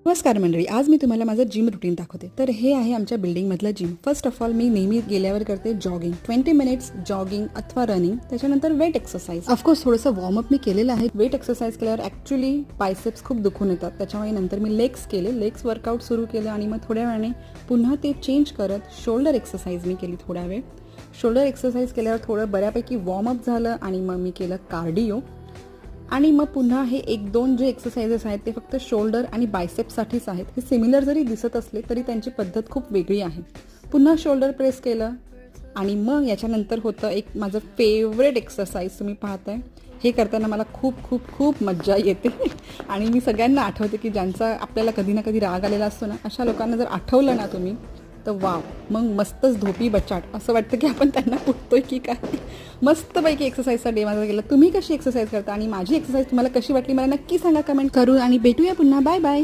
नमस्कार मंडळी, आज मी तुम्हाला माझं जिम रुटीन दाखवते. तर हे आहे आमच्या बिल्डिंगमधलं जिम. फर्स्ट ऑफ ऑल मी नेहमी गेल्यावर करते जॉगिंग, 20 मिनिट्स जॉगिंग अथवा रनिंग. त्याच्यानंतर वेट एक्सरसाइज. ऑफकोर्स थोडंसं वॉर्मअप मी केलेलं आहे. वेट एक्सरसाइज केल्यावर ॲक्च्युली बायसेप्स खूप दुखून येतात, त्याच्यामुळे नंतर मी लेग्स केले, लेग्स वर्कआउट सुरू केलं आणि मग थोड्या वेळाने पुन्हा ते चेंज करत शोल्डर एक्सरसाइज मी केली थोडा वेळ. शोल्डर एक्सरसाइज केल्यावर थोडं बऱ्यापैकी वॉर्मअप झालं आणि मग मी केलं कार्डिओ. आणि मग पुन्हा हे 1-2 जे एक्सरसाइजेस आहेत ते फक्त शोल्डर आणि बायसेप्ससाठीच आहेत. हे सिमिलर जरी दिसत असले तरी त्यांची पद्धत खूप वेगळी आहे. पुन्हा शोल्डर प्रेस केलं आणि मग याच्यानंतर होतं एक माझं फेवरेट एक्सरसाइज तुम्ही पाहताय. हे करताना मला खूप खूप खूप मज्जा येते आणि मी सगळ्यांना आठवते की ज्यांचा आपल्याला कधी ना कधी राग आलेला असतो ना, अशा लोकांना जर आठवलं ना तुम्ही तर वाव, मग मस्तच धोपी बचाट असं वाटतं की आपण त्यांना कुठतोय की काय. मस्तपैकी एक्सरसाइजचा डे माझा गेला. तुम्ही कशी एक्सरसाइज करता आणि माझी एक्सरसाइज तुम्हाला कशी वाटली मला नक्की सांगा कमेंट करून. आणि भेटूया पुन्हा. Bye bye.